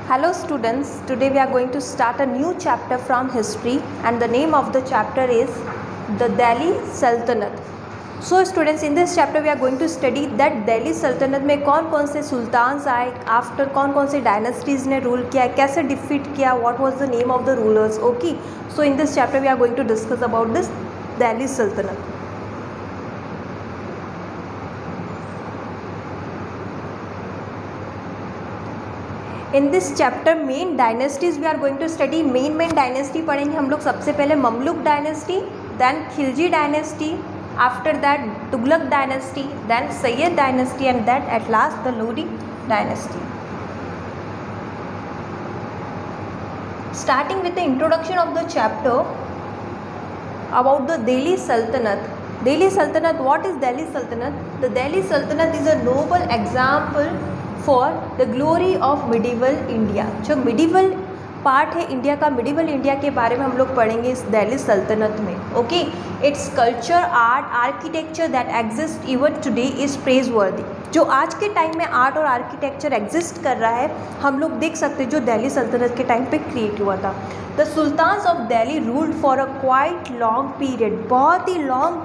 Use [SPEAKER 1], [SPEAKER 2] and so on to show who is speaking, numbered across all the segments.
[SPEAKER 1] Hello students, today we are going to start a new chapter from history and the name of the chapter is the Delhi Sultanate. So students, in this chapter we are going to study that Delhi Sultanate में कौन कौन से sultans आए, after कौन कौन से dynasties ने rule किया, कैसे डिफीट किया, what was the name of the rulers. Okay, so in this chapter we are going to discuss about this Delhi Sultanate. In this chapter main dynasties we are going to study. Main dynasty पढ़ेंगे हम लोग. सबसे पहले Mamluk dynasty, then Khilji dynasty, after that Tughlaq dynasty, then Sayyid dynasty and that at last the Lodi dynasty. Starting with the introduction of the chapter about the Delhi Sultanate. Delhi Sultanate, what is Delhi Sultanate? The Delhi Sultanate is a noble example for the glory of medieval India. जो medieval part है India का, medieval India के बारे में हम लोग पढ़ेंगे इस दिल्ली सल्तनत में. Okay, its culture, art, architecture that exist even today is praise वर्दी. जो आज के टाइम में आर्ट और आर्किटेक्चर एग्जिस्ट कर रहा है हम लोग देख सकते हैं जो दिल्ली सल्तनत के टाइम पे क्रिएट हुआ था. The sultans of Delhi ruled for a quite long period. बहुत ही लॉन्ग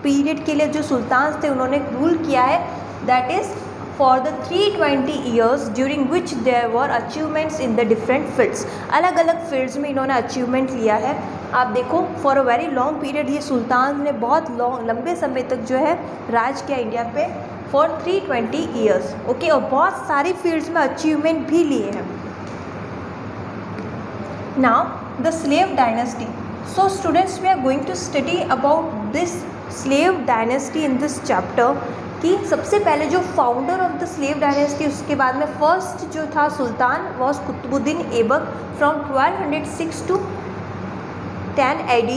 [SPEAKER 1] पीरियड के लिए जो सुल्तान्स थे उन्होंने रूल किया है, that is for the 320 years during which there were achievements in the different fields. अलग अलग फील्ड्स में इन्होंने अचीवमेंट लिया है. आप देखो, for a very long period ये सुल्तान ने बहुत लंबे समय तक जो है राज किया इंडिया पे फॉर 320 ईयर्स. ओके, और बहुत सारी फील्ड्स में अचीवमेंट भी लिए हैं. Now the slave dynasty. So students, we are going to study about this slave dynasty in this chapter. कि सबसे पहले जो founder of the slave dynasty, उसके बाद में फर्स्ट जो था sultan was Qutbuddin Aibak from 1206 to 10 AD.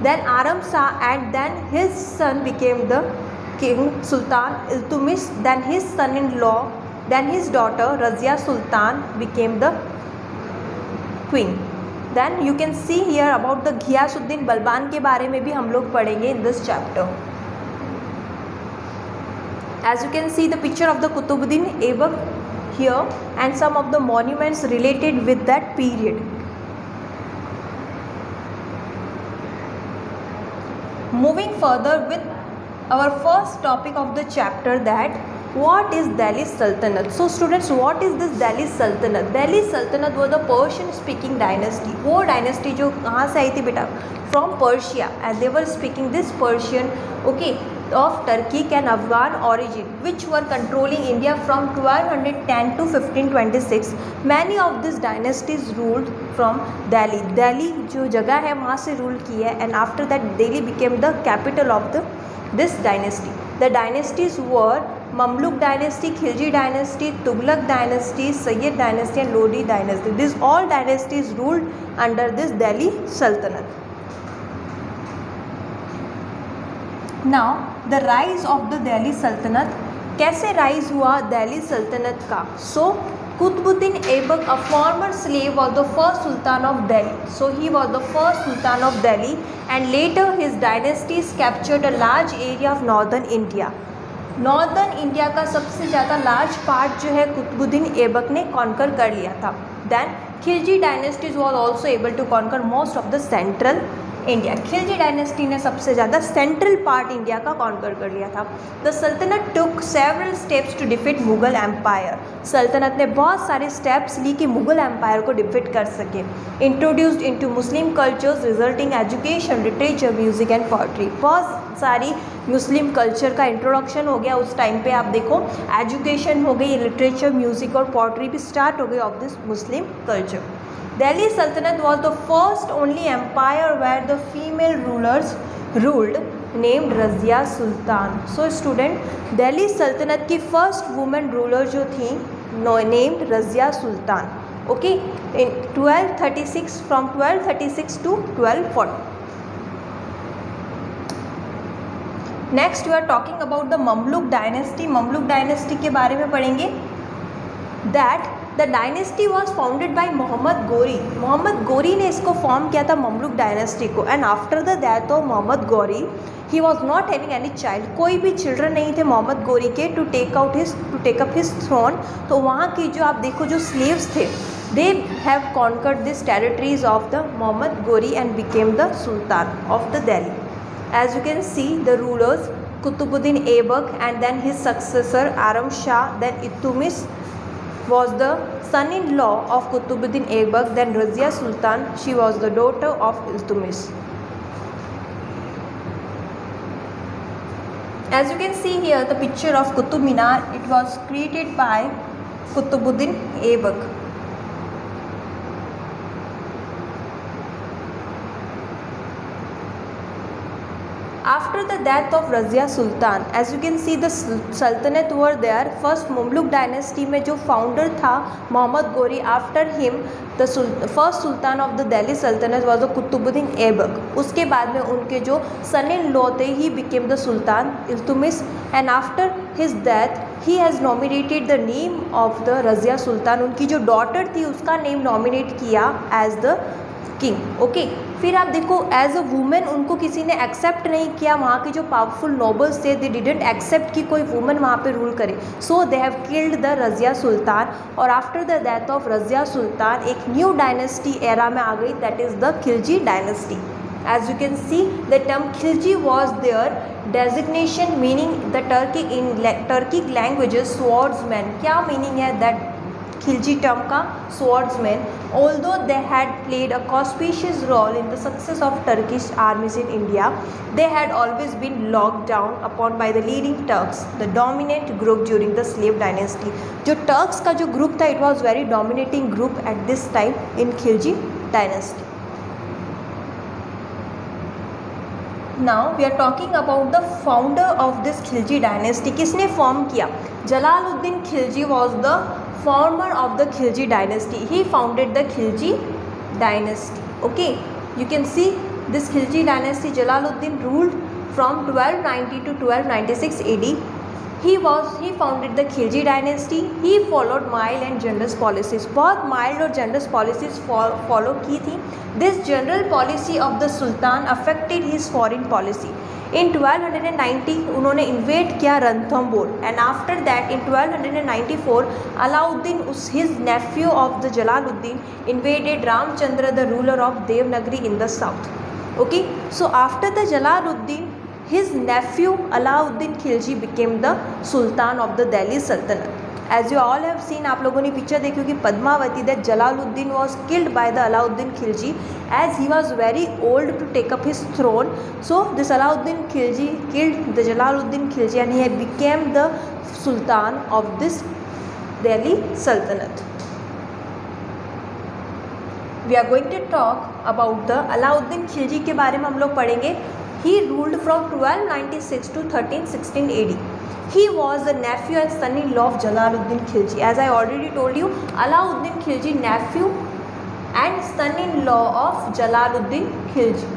[SPEAKER 1] Then Aram Shah and then his son became the king sultan Iltutmish. Then his son in law, then his daughter Razia Sultan became the queen. Then you can see here about the Ghiyasuddin Balban के बारे में भी हम लोग पढ़ेंगे in this chapter. As you can see the picture of the Qutbuddin Aibak here and some of the monuments related with that period. Moving further with our first topic of the chapter, that what is Delhi Sultanate. So students, what is this Delhi Sultanate? Delhi Sultanate was the Persian speaking dynasty. वो dynasty जो कहाँ से आई थी बेटा? From Persia, and they were speaking this Persian, okay, of Turkic and Afghan origin, which were controlling India from 1210 to 1526. Many of these dynasties ruled from Delhi. Delhi जो जगह है वहाँ से रूल की है, and after that Delhi became the capital of this dynasty. The dynasties were Mamluk dynasty, Khilji dynasty, Tughlaq dynasty, Sayyid dynasty and Lodi dynasty. These all dynasties ruled under this Delhi Sultanate. Now the rise of the Delhi Sultanate. कैसे rise हुआ दिल्ली सल्तनत का? So Qutbuddin Aibak, a former slave, was the first sultan of Delhi. So he was the first sultan of Delhi and later his dynasties captured a large area of northern India. Northern India का सबसे ज़्यादा large part जो है कुतुबुद्दीन ऐबक ने conquer कर लिया था. Then Khilji dynasties was also able to conquer most of the central India. Khilji dynasty ने सबसे ज़्यादा सेंट्रल पार्ट इंडिया का कॉन्कर कर लिया था. The saltanat took several steps to defeat Mughal empire. सल्तनत ने बहुत सारे स्टेप्स ली कि मुगल एम्पायर को डिफीट कर सके. Introduced into Muslim cultures resulting education, literature, music and poetry. बहुत सारी मुस्लिम कल्चर का इंट्रोडक्शन हो गया उस टाइम पे. आप देखो, एजुकेशन हो गई, लिटरेचर, म्यूजिक और पोइट्री भी स्टार्ट हो गई of this Muslim culture. Delhi Sultanate was the first only empire where the female rulers ruled, named Razia Sultan. So student, Delhi Sultanate की first woman ruler जो थी named Razia Sultan. Okay, in 1236, from 1236 to 1240. Next we are talking about the Mamluk dynasty. Mamluk dynasty के बारे में पढ़ेंगे. That the dynasty was founded by Mohammad Ghori. Mohammad Ghori ने इसको फॉर्म किया था ममलुक डायनेस्टी को. And after the death of Mohammad Ghori he was not having any child, कोई भी चिल्ड्रन नहीं थे मोहम्मद गोरी के to take up his throne. तो वहाँ की जो आप देखो जो स्लेव्स थे, they have conquered this territories of the Mohammad Ghori and became the sultan of the Delhi. As you can see the rulers Qutbuddin Aibak and then his successor Aram Shah, then Iltutmish was the son-in-law of Qutbuddin Aibak, then Razia Sultan, she was the daughter of Iltutmish. As you can see here the picture of Qutub Minar, it was created by Qutbuddin Aibak. After the death of Razia Sultan, as you can see the Sultanate were there. First Mamluk dynasty में जो founder था Mohammad Ghori, after him the first Sultan of the Delhi Sultanate was the Qutbuddin Aibak. उसके बाद में उनके जो son-in-law थे, he became the Sultan Iltutmish, and after his death he has nominated the name of the Razia Sultan. उनकी जो daughter थी उसका name nominate किया as the king. ओके फिर आप देखो एज अ वुमेन उनको किसी ने एक्सेप्ट नहीं किया, वहाँ के जो पावरफुल नोबल्स थे दे डिडंट एक्सेप्ट कि कोई वुमेन वहाँ पे रूल करे, so they have killed the Razia Sultan. और after the death of Razia Sultan एक न्यू डायनेस्टी एरा में आ गई, that is the Khilji dynasty. As you can see the term Khilji was their designation meaning the Turkey in Turkic languages swordsman. क्या meaning है that Khilji term का? swordsmen, although they had played a conspicuous role in the success of Turkish armies in India, they had always been looked down upon by the leading Turks, the dominant group during the slave dynasty. जो Turks का जो group था, it was very dominating group at this time in Khilji dynasty. Now we are talking about the founder of this Khilji dynasty. किसने form किया? Jalaluddin Khilji was the former of the Khilji dynasty. He founded the Khilji dynasty. Okay, you can see this Khilji dynasty. Jalaluddin ruled from 1290 to 1296 AD. He founded the Khilji dynasty. He followed mild and generous policies. बहुत mild और generous policies follow की थी. This general policy of the Sultan affected his foreign policy. In 1290 उन्होंने InvIT किया Ranthambore, and after that in 1294 Alauddin his nephew of the Jalaluddin invaded Ramchandra, the ruler of Devnagari in the south. Okay, so after the Jalaluddin, his nephew Alauddin Khilji became the Sultan of the Delhi Sultanate. As you all have seen, आप लोगों ने picture देखी होगी Padmavati, that Jalaluddin was killed by the Alauddin Khilji as he was very old to take up his throne. So this Alauddin Khilji killed the Jalaluddin Khilji and he became the Sultan of this Delhi Sultanate. We are going to talk about the Alauddin Khilji के बारे में हम लोग पढ़ेंगे. He ruled from 1296 to 1316 AD. He was the nephew and son-in-law of Jalaluddin Khilji. As I already told you, Alauddin Khilji nephew and son-in-law of Jalaluddin Khilji.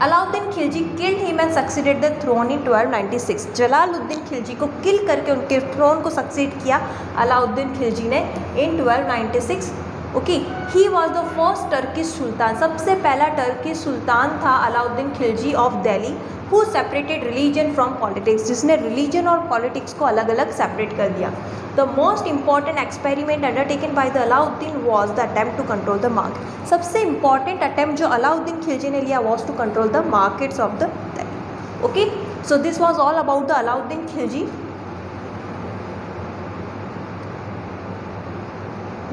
[SPEAKER 1] Alauddin Khilji killed him and succeeded the throne in 1296. Jalaluddin Khilji को kill करके उनके throne को succeed किया Alauddin Khilji ने in 1296. Okay, he was the first Turkish sultan, सबसे पहला Turkish सुल्तान था Alauddin Khilji of Delhi, who separated religion from politics, जिसने रिलीजन और पॉलिटिक्स को अलग अलग सेपरेट कर दिया. The most important experiment undertaken by the Alauddin was the attempt to control the market. सबसे इंपॉर्टेंट अटेम्प्ट जो अलाउद्दीन खिलजी ने लिया was to control the markets of the Delhi. Okay, so this was all about the Alauddin Khilji.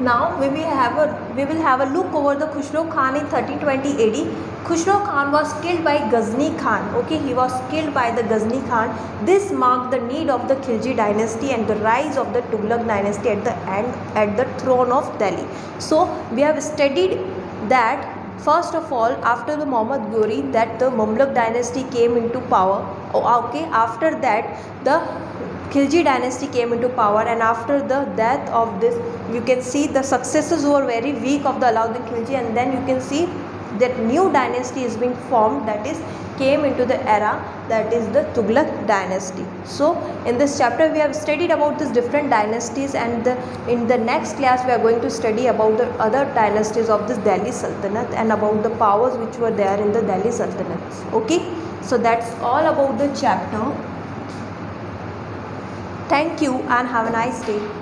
[SPEAKER 1] Now we will have a look over the Khusro Khan in 1320 AD. Khusro Khan was killed by Ghazni Khan. Okay, he was killed by the Ghazni Khan. This marked the need of the Khilji dynasty and the rise of the Tughlaq dynasty at the throne of Delhi. So we have studied that first of all after the Muhammad Ghori that the Mamluk dynasty came into power. Okay, after that the Khilji dynasty came into power, and after the death of this you can see the successors were very weak of the Alauddin Khilji, and then you can see that new dynasty is being formed, that is came into the era, that is the Tughlaq dynasty. So in this chapter we have studied about these different dynasties, and in the next class we are going to study about the other dynasties of this Delhi Sultanate and about the powers which were there in the Delhi Sultanate. Okay, So that's all about the chapter. Thank you and have a nice day.